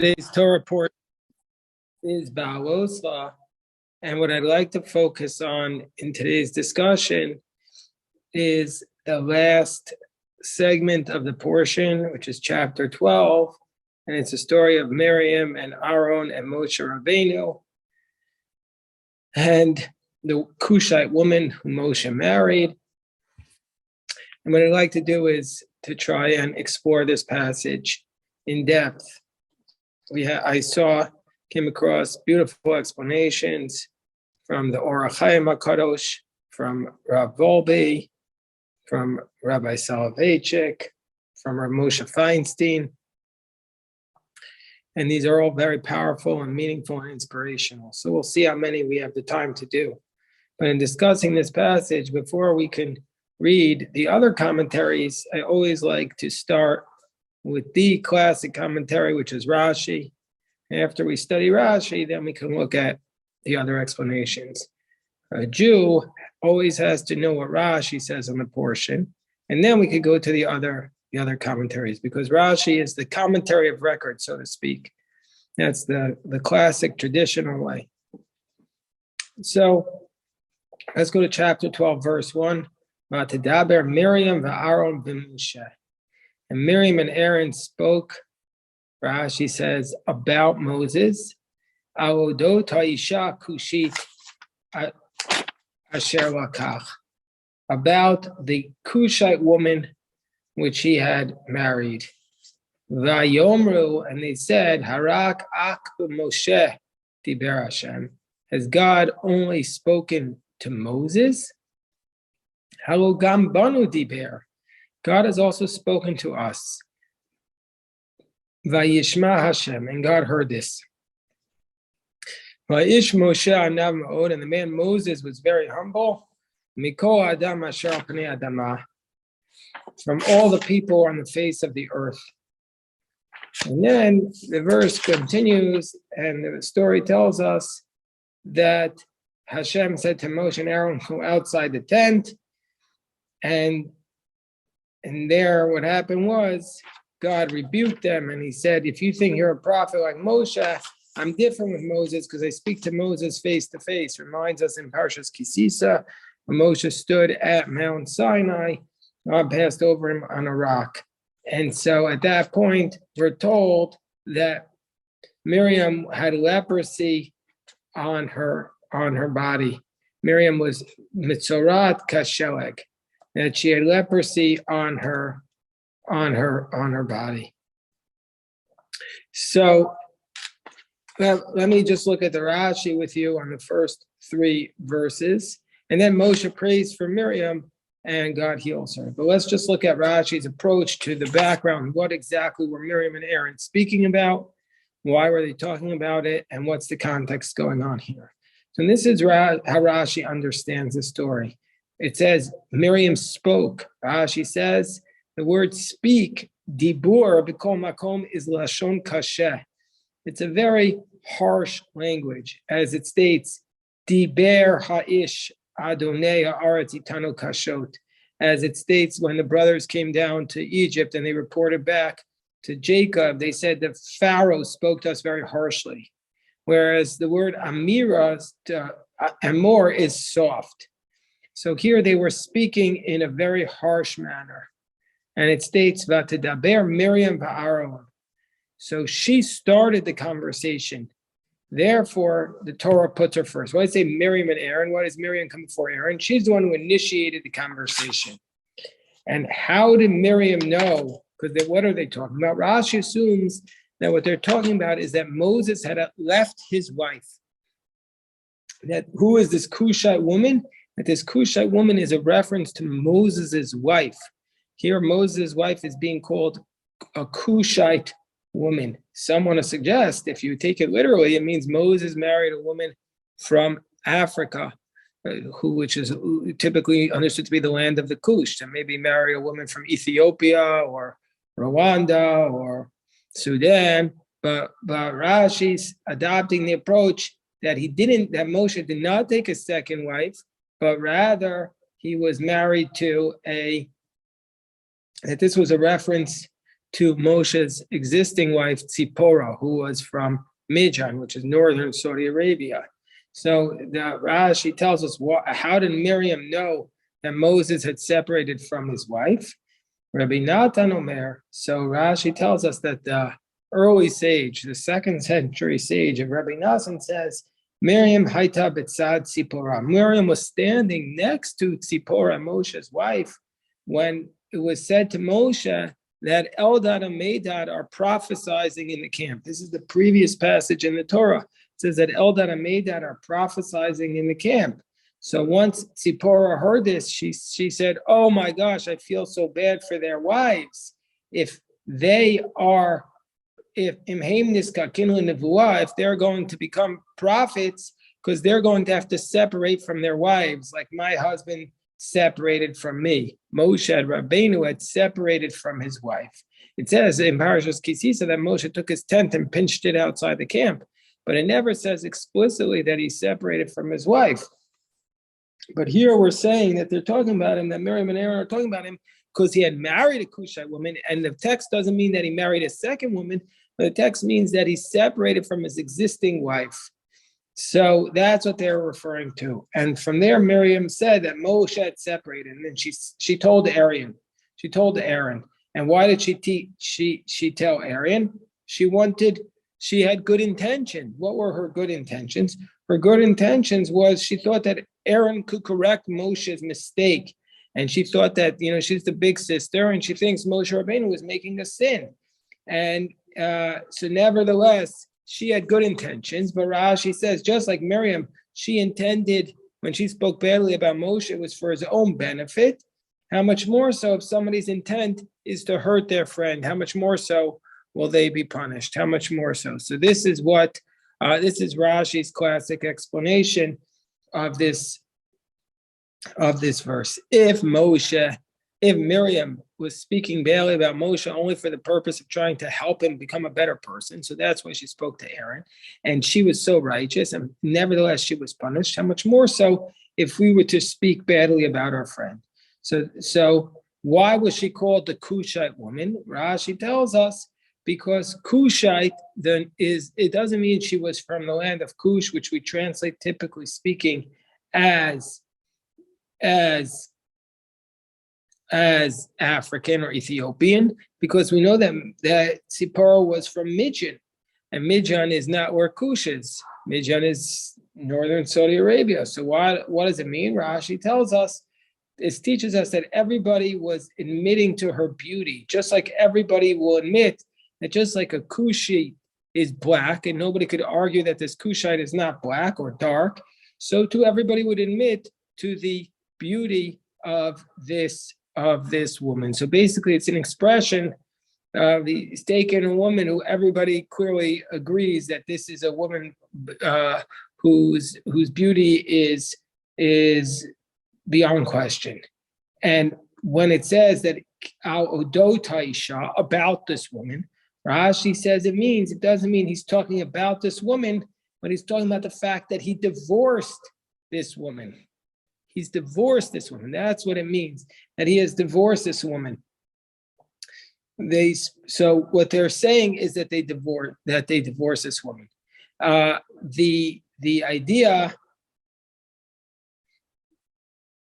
Today's Torah portion is Behaalotecha, and what I'd like to focus on in today's discussion is the last segment of the portion, which is chapter 12, and it's a story of Miriam and Aaron and Moshe Rabbeinu, and the Cushite woman who Moshe married. And what I'd like to do is to try and explore this passage in depth. Came across beautiful explanations from the Orach Chaim HaKadosh, from Rav Volbe, from Rabbi Soloveitchik, from Rav Moshe Feinstein. And these are all very powerful and meaningful and inspirational. So we'll see how many we have the time to do. But in discussing this passage, before we can read the other commentaries, I always like to start with the classic commentary, which is Rashi. After we study Rashi, then we can look at the other explanations. A Jew always has to know what Rashi says on the portion, and then we could go to the other commentaries, because Rashi is the commentary of record, so to speak. That's the classic traditional way. So let's go to chapter 12, verse 1. V'tidaber Miriam v'Aaron v'Moshe. And Miriam and Aaron spoke, Rashi says, about Moses. Alodot ha'isha Cushite asher lakach. About the Cushite woman which he had married. Vayomru, and they said, Harak ak b'Moshe diber Hashem. Has God only spoken to Moses? Halo gam banu diber. God has also spoken to us. Vayishma Hashem, and God heard this. Vayish Moshe anav ma'od, and the man Moses was very humble. Mikol adam asher al pnei adama, from all the people on the face of the earth. And then the verse continues, and the story tells us that Hashem said to Moshe and Aaron, go outside the tent, and there what happened was God rebuked them, and he said, if you think you're a prophet like Moshe, I'm different with Moses because I speak to Moses face to face. Reminds us in Parshas Kisisa, when Moshe stood at Mount Sinai, God passed over him on a rock. And so at that point, we're told that Miriam had leprosy on her body. Miriam was mitzorat kasheleg, that she had leprosy on her body. So let me just look at the Rashi with you on the first three verses, and then Moshe prays for Miriam and God heals her. But let's just look at Rashi's approach to the background. What exactly were Miriam and Aaron speaking about? Why were they talking about it? And what's the context going on here? So this is how Rashi understands the story. It says Miriam spoke. Rashi says the word speak, dibur, b'kol makom, is lashon kasheh. It's a very harsh language, as it states, diber ha'ish adonai ha'aretz itanu kashot. As it states, when the brothers came down to Egypt and they reported back to Jacob, they said that Pharaoh spoke to us very harshly. Whereas the word amira, amor, is soft. So here they were speaking in a very harsh manner. And it states, V'tidaber Miriam v'Aaron. So she started the conversation. Therefore, the Torah puts her first. Why does it say Miriam and Aaron? Why does Miriam come before Aaron? She's the one who initiated the conversation. And how did Miriam know? Because what are they talking about? Rashi assumes that what they're talking about is that Moses had left his wife. That who is this Cushite woman? That this Cushite woman is a reference to Moses' wife. Here, Moses' wife is being called a Cushite woman. Some want to suggest, if you take it literally, it means Moses married a woman from Africa, which is typically understood to be the land of the Cush. So maybe marry a woman from Ethiopia or Rwanda or Sudan. But Rashi's adopting the approach that that Moshe did not take a second wife, but rather he was married to that this was a reference to Moshe's existing wife, Tzipporah, who was from Midian, which is northern Saudi Arabia. So the Rashi tells us, how did Miriam know that Moses had separated from his wife? Rabbi Natan Omer. So Rashi tells us that the early sage, the 2nd century sage of Rabbi Natan says, Miriam Haita Betzad Tzipporah. Miriam was standing next to Tzipporah, Moshe's wife, when it was said to Moshe that Eldad and Medad are prophesizing in the camp. This is the previous passage in the Torah. It says that Eldad and Medad are prophesizing in the camp. So once Tzipporah heard this, she said, oh my gosh, I feel so bad for their wives. If they're going to become prophets, because they're going to have to separate from their wives, like my husband separated from me. Moshe Rabbeinu had separated from his wife. It says in Parashas Kisisa that Moshe took his tent and pinched it outside the camp, but it never says explicitly that he separated from his wife. But here we're saying that they're talking about him, that Miriam and Aaron are talking about him because he had married a Cushite woman, and the text doesn't mean that he married a second woman, but the text means that he separated from his existing wife. So that's what they're referring to. And from there, Miriam said that Moshe had separated, and then she told Aaron. She told Aaron. And why did she tell Aaron? She had good intention. What were her good intentions? Her good intentions was she thought that Aaron could correct Moshe's mistake. And she thought that, she's the big sister, and she thinks Moshe Rabbeinu was making a sin. And so nevertheless, she had good intentions, but Rashi says, just like Miriam, she intended, when she spoke badly about Moshe, it was for his own benefit. How much more so if somebody's intent is to hurt their friend? How much more so will they be punished? How much more so? So this is Rashi's classic explanation of this verse. If Miriam was speaking badly about Moshe only for the purpose of trying to help him become a better person, so that's why she spoke to Aaron, and she was so righteous, and nevertheless she was punished, how much more so if we were to speak badly about our friend? So why was she called the Cushite woman? Rashi tells us because Cushite it doesn't mean she was from the land of Cush, which we translate typically speaking as African or Ethiopian, because we know that Tzipporah was from Midian, and Midian is not where Cush is. Midian is northern Saudi Arabia. So what does it mean? Rashi tells us, this teaches us that everybody was admitting to her beauty, just like everybody will admit that just like a Cushite is black, and nobody could argue that this Cushite is not black or dark, so too everybody would admit to the beauty of this woman. So basically it's an expression of he's taken a woman who everybody clearly agrees that this is a woman whose beauty is beyond question. And when it says that al odota isha, about this woman, Rashi says it doesn't mean he's talking about this woman, but he's talking about the fact that he divorced this woman. He's divorced this woman. That's what it means, that he has divorced this woman. So what they're saying is that they divorce this woman. The idea.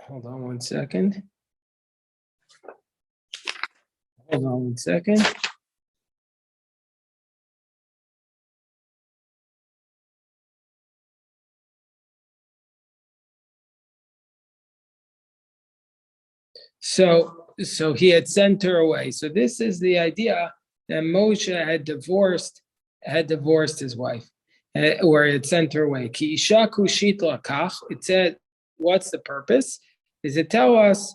Hold on one second. So he had sent her away. So this is the idea that Moshe had divorced his wife, or had sent her away. Ki isha kushit lakach. It said, what's the purpose? Is it tell us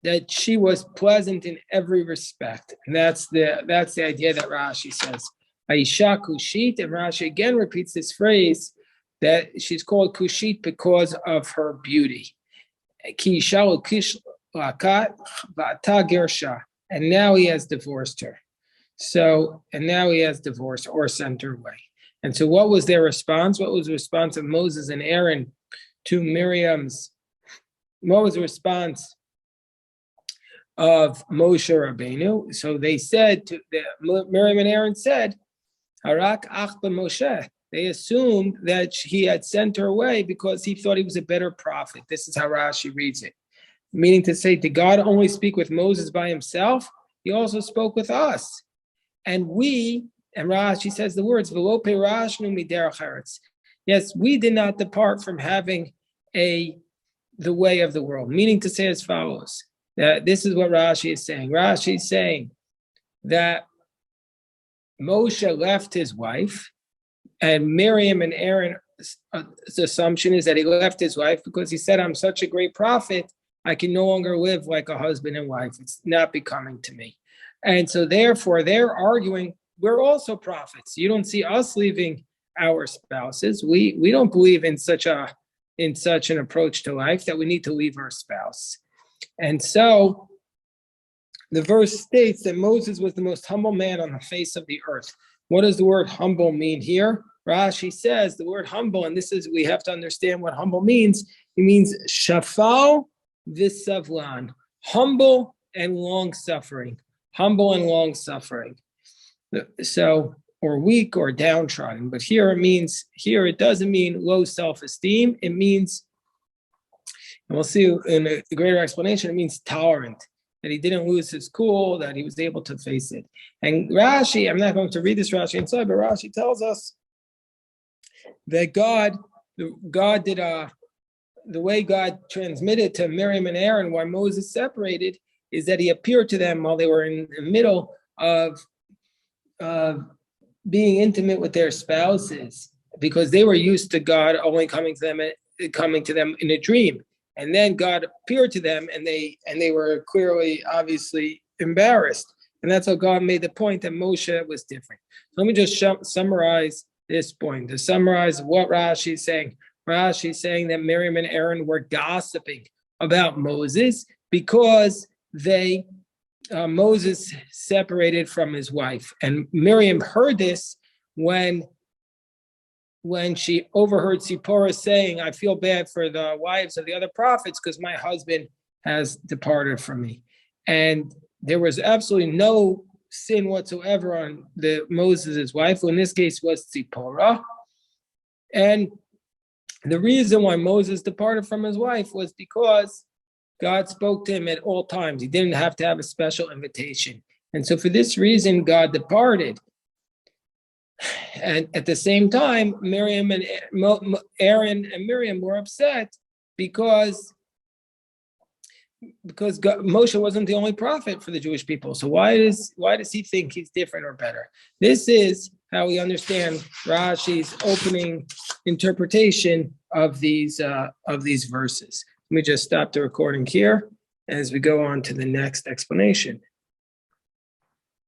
that she was pleasant in every respect, and that's the idea that Rashi says. Aisha kushit, and Rashi again repeats this phrase that she's called kushit because of her beauty. And now he has divorced her. And now he has divorced or sent her away. And so what was their response? What was the response of Moses and Aaron to Miriam's? What was the response of Moshe Rabbeinu. So they said to Miriam and Aaron said, Harak ach Moshe. They assumed that he had sent her away because he thought he was a better prophet. This is how Rashi reads it. Meaning to say, did God only speak with Moses by himself? He also spoke with us. And Rashi says the words, yes, we did not depart from having the way of the world. Meaning to say as follows, that this is what Rashi is saying. Rashi is saying that Moshe left his wife, and Miriam and Aaron's assumption is that he left his wife because he said, I'm such a great prophet, I can no longer live like a husband and wife. It's not becoming to me. And so therefore, they're arguing, we're also prophets. You don't see us leaving our spouses. We don't believe in such an approach to life that we need to leave our spouse. And so the verse states that Moses was the most humble man on the face of the earth. What does the word humble mean here? Rashi says the word humble, and we have to understand what humble means. It means shafal v'savlan, humble and long-suffering. Humble and long-suffering. So, or weak or downtrodden. But here it doesn't mean low self-esteem. It means, and we'll see in a greater explanation, it means tolerant. That he didn't lose his cool, that he was able to face it. And Rashi, I'm not going to read this Rashi inside, but Rashi tells us that God did the way God transmitted to Miriam and Aaron why Moses separated is that he appeared to them while they were in the middle of being intimate with their spouses, because they were used to God only coming to them in a dream. And then God appeared to them, and they were clearly, obviously embarrassed. And that's how God made the point that Moshe was different. So let me just summarize this point. To summarize what Rashi is saying. Rashi is saying that Miriam and Aaron were gossiping about Moses because Moses separated from his wife. And Miriam heard this when she overheard Zipporah saying, I feel bad for the wives of the other prophets because my husband has departed from me. And there was absolutely no sin whatsoever on Moses' wife, who in this case was Zipporah. And the reason why Moses departed from his wife was because God spoke to him at all times. He didn't have to have a special invitation. And so for this reason, God departed. And at the same time, Aaron and Miriam were upset because Moshe wasn't the only prophet for the Jewish people. So why does he think he's different or better? This is how we understand Rashi's opening interpretation of these verses. Let me just stop the recording here as we go on to the next explanation.